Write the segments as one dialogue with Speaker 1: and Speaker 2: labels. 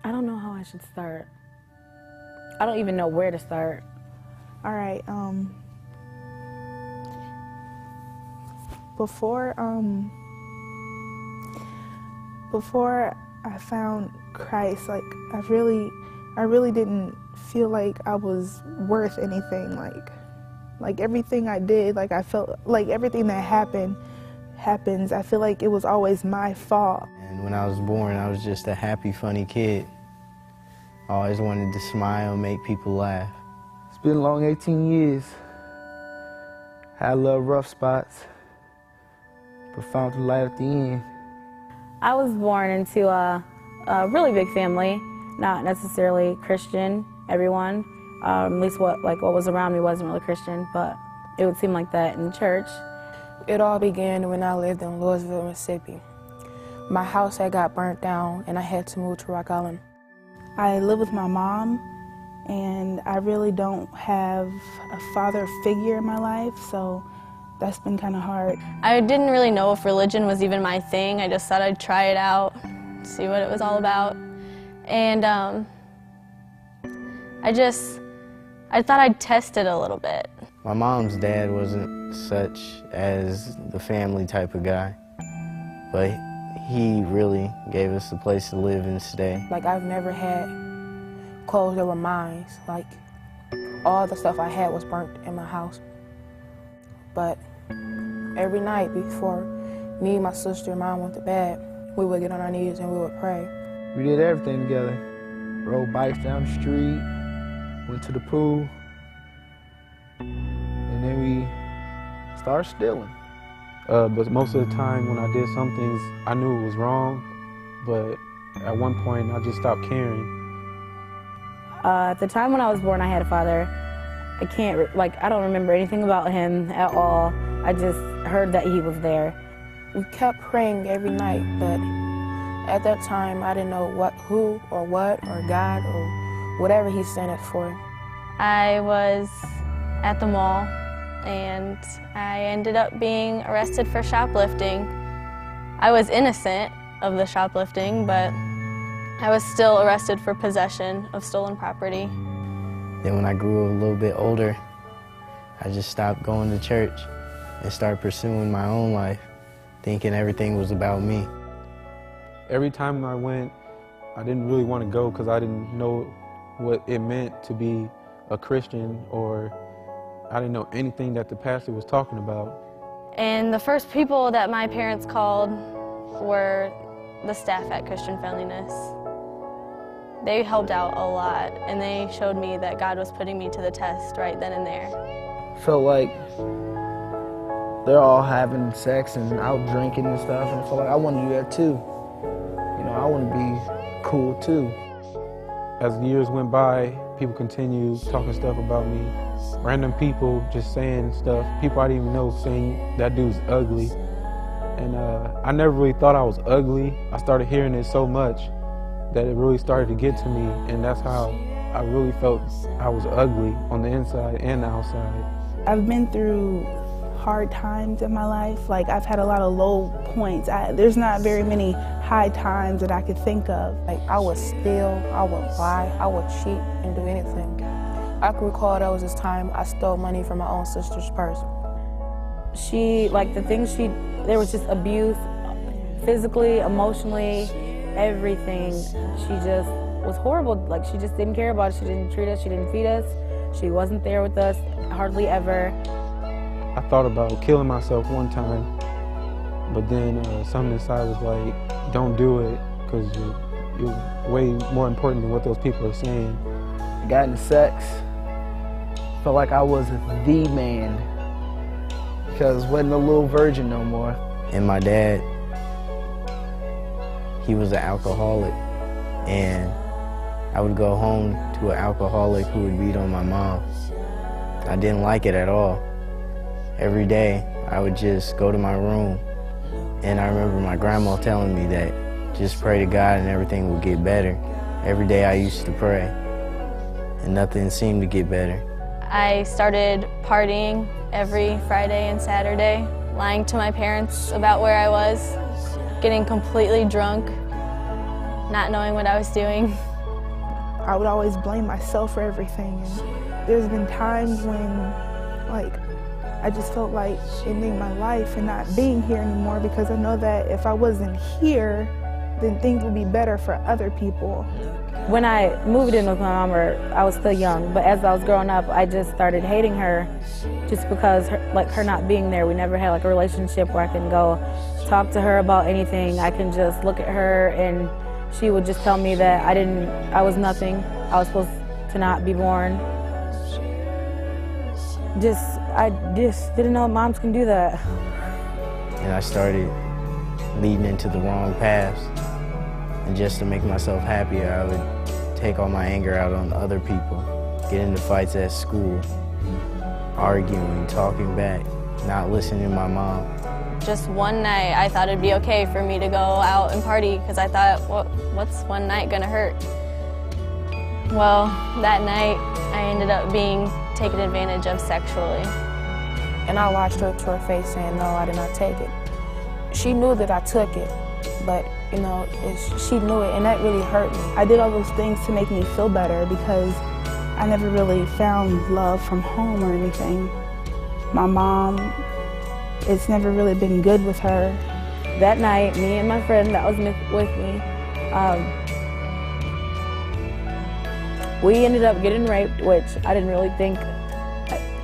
Speaker 1: I don't know how I should start. I don't even know where to start.
Speaker 2: All right, before I found Christ, like I really didn't feel like I was worth anything. Like everything I did, like I felt like everything that happens, I feel like it was always my fault.
Speaker 3: And when I was born, I was just a happy, funny kid. I always wanted to smile and make people laugh.
Speaker 4: It's been a long 18 years. Had a little rough spots, but found the light at the end.
Speaker 1: I was born into a really big family, not necessarily Christian, everyone. At least what was around me wasn't really Christian, but it would seem like that in church.
Speaker 5: It all began when I lived in Louisville, Mississippi. My house had got burnt down and I had to move to Rock Island.
Speaker 2: I live with my mom, and I really don't have a father figure in my life, so that's been kind of hard.
Speaker 6: I didn't really know if religion was even my thing. I just thought I'd try it out, see what it was all about. And I thought I'd test it a little bit.
Speaker 3: My mom's dad wasn't such as the family type of guy, but he really gave us a place to live and stay.
Speaker 5: Like, I've never had clothes that were mine. Like, all the stuff I had was burnt in my house. But every night before me and my sister and mom went to bed, we would get on our knees and we would pray.
Speaker 4: We did everything together. Rode bikes down the street, went to the pool, and then we started stealing.
Speaker 7: But most of the time when I did some things, I knew it was wrong, but at one point I just stopped caring.
Speaker 1: At the time when I was born, I had a father. I don't remember anything about him at all. I just heard that he was there.
Speaker 5: We kept praying every night, but at that time I didn't know who or what or God or whatever he sent us for.
Speaker 6: I was at the mall and I ended up being arrested for shoplifting. I was innocent of the shoplifting, but I was still arrested for possession of stolen property.
Speaker 3: Then when I grew a little bit older, I just stopped going to church and started pursuing my own life, thinking everything was about me.
Speaker 7: Every time I went, I didn't really want to go because I didn't know what it meant to be a Christian, or I didn't know anything that the pastor was talking about.
Speaker 6: And the first people that my parents called were the staff at Christian Friendliness. They helped out a lot, and they showed me that God was putting me to the test right then and there.
Speaker 4: Felt like they're all having sex and out drinking and stuff, and I felt like I want to do that too. You know, I want to be cool too.
Speaker 7: As the years went by, people continued talking stuff about me. Random people just saying stuff, people I didn't even know, saying that dude's ugly. And I never really thought I was ugly. I started hearing it so much that it really started to get to me, and that's how I really felt I was ugly on the inside and the outside.
Speaker 2: I've been through hard times in my life. Like, I've had a lot of low points. There's not very many high times that I could think of.
Speaker 5: Like, I would steal, I would lie, I would cheat and do anything. I can recall there was this time I stole money from my own sister's purse.
Speaker 1: There was just abuse, physically, emotionally, everything. She just was horrible. Like, she just didn't care about us. She didn't treat us. She didn't feed us. She wasn't there with us, hardly ever.
Speaker 7: I thought about killing myself one time, but then something inside was like, don't do it, because you're way more important than what those people are saying.
Speaker 4: I got into sex, felt like I was the man, because I wasn't a little virgin no more.
Speaker 3: And my dad, he was an alcoholic, and I would go home to an alcoholic who would beat on my mom. I didn't like it at all. Every day, I would just go to my room, and I remember my grandma telling me that just pray to God and everything will get better. Every day I used to pray, and nothing seemed to get better.
Speaker 6: I started partying every Friday and Saturday, lying to my parents about where I was. getting completely drunk, not knowing what I was doing.
Speaker 2: I would always blame myself for everything. And there's been times when, like, I just felt like ending my life and not being here anymore, because I know that if I wasn't here, then things would be better for other people.
Speaker 1: When I moved in with my mom, I was still young, but as I was growing up, I just started hating her just because her not being there. We never had like a relationship where I can go talk to her about anything. I can just look at her and she would just tell me that I was nothing. I was supposed to not be born. I just didn't know moms can do that.
Speaker 3: And I started leading into the wrong paths. And just to make myself happier, I would take all my anger out on other people, get into fights at school, arguing, talking back, not listening to my mom.
Speaker 6: Just one night, I thought it'd be okay for me to go out and party because I thought, what's one night gonna hurt? Well, that night, I ended up being taken advantage of sexually.
Speaker 5: And I watched her to her face saying, no, I did not take it. She knew that I took it, but you know, she knew it, and that really hurt me.
Speaker 2: I did all those things to make me feel better because I never really found love from home or anything. My mom, it's never really been good with her.
Speaker 1: That night, me and my friend that was with me, we ended up getting raped, which I didn't really think.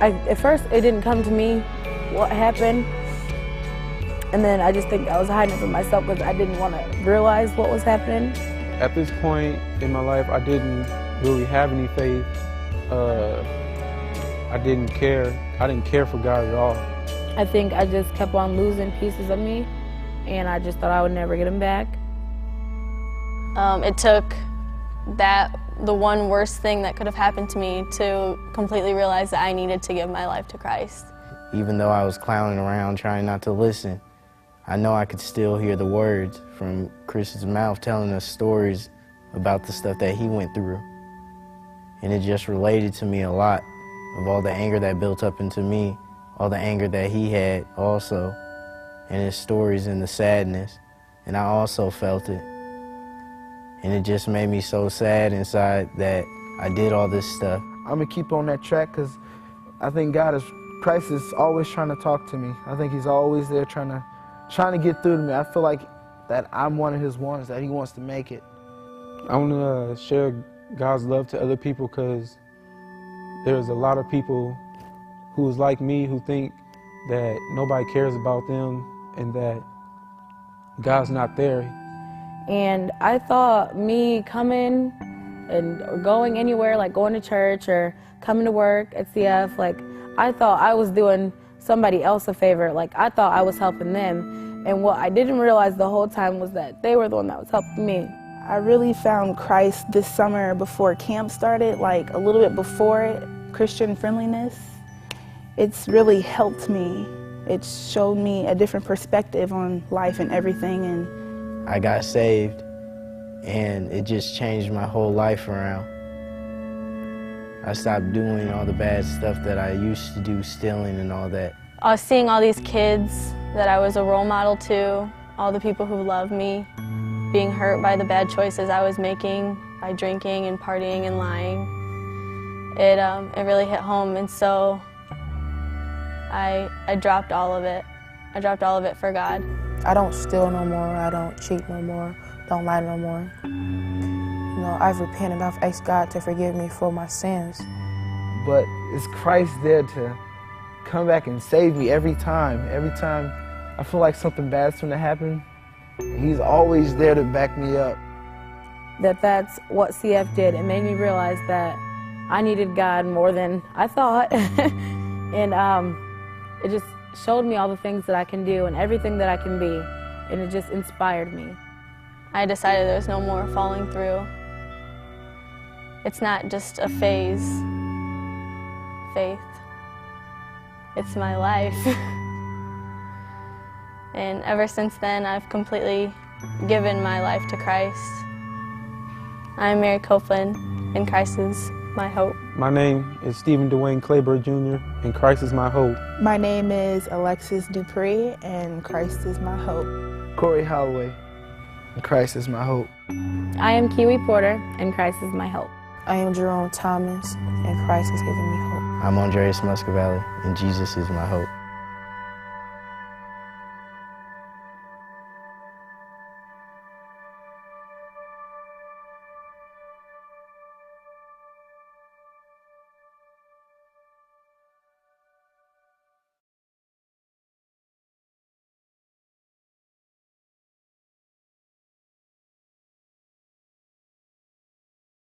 Speaker 1: At first, it didn't come to me what happened. And then I just think I was hiding it from myself because I didn't want to realize what was happening.
Speaker 7: At this point in my life, I didn't really have any faith. I didn't care. I didn't care for God at all.
Speaker 1: I think I just kept on losing pieces of me, and I just thought I would never get them back.
Speaker 6: It took the one worst thing that could have happened to me to completely realize that I needed to give my life to Christ.
Speaker 3: Even though I was clowning around trying not to listen, I know I could still hear the words from Chris's mouth telling us stories about the stuff that he went through. And it just related to me a lot of all the anger that built up into me, all the anger that he had also, and his stories and the sadness. And I also felt it. And it just made me so sad inside that I did all this stuff.
Speaker 4: I'm gonna keep on that track because I think Christ is always trying to talk to me. I think he's always there trying to get through to me. I feel like that I'm one of his ones, that he wants to make it.
Speaker 7: I want to share God's love to other people because there's a lot of people who's like me who think that nobody cares about them and that God's not there.
Speaker 1: And I thought me coming or going anywhere, like going to church or coming to work at CF, like I thought I was doing somebody else a favor. Like I thought I was helping them. And what I didn't realize the whole time was that they were the one that was helping me.
Speaker 2: I really found Christ this summer before camp started, like a little bit before it, Christian friendliness. It's really helped me. It showed me a different perspective on life and everything. And
Speaker 3: I got saved, and it just changed my whole life around. I stopped doing all the bad stuff that I used to do, stealing and all that.
Speaker 6: I was seeing all these kids that I was a role model to, all the people who loved me, being hurt by the bad choices I was making by drinking and partying and lying. It really hit home, and so I dropped all of it. I dropped all of it for God.
Speaker 5: I don't steal no more, I don't cheat no more, don't lie no more. You know, I've repented, I've asked God to forgive me for my sins.
Speaker 4: But is Christ there to come back and save me every time? Every time I feel like something bad's going to happen, he's always there to back me up.
Speaker 1: That's what CF did. It made me realize that I needed God more than I thought. And it just showed me all the things that I can do and everything that I can be. And it just inspired me.
Speaker 6: I decided there was no more falling through. It's not just a phase, faith. It's my life. And ever since then, I've completely given my life to Christ. I'm Mary Copeland, and Christ is my hope.
Speaker 7: My name is Stephen Dwayne Claiborne Jr., and Christ is my hope.
Speaker 2: my name is Alexis Dupree, and Christ is my hope.
Speaker 4: Corey Holloway, and Christ is my hope.
Speaker 1: I am Kiwi Porter, and Christ is my hope.
Speaker 5: I am Jerome Thomas, and Christ has given me hope.
Speaker 3: I'm Andreas Muscavelli, and Jesus is my hope.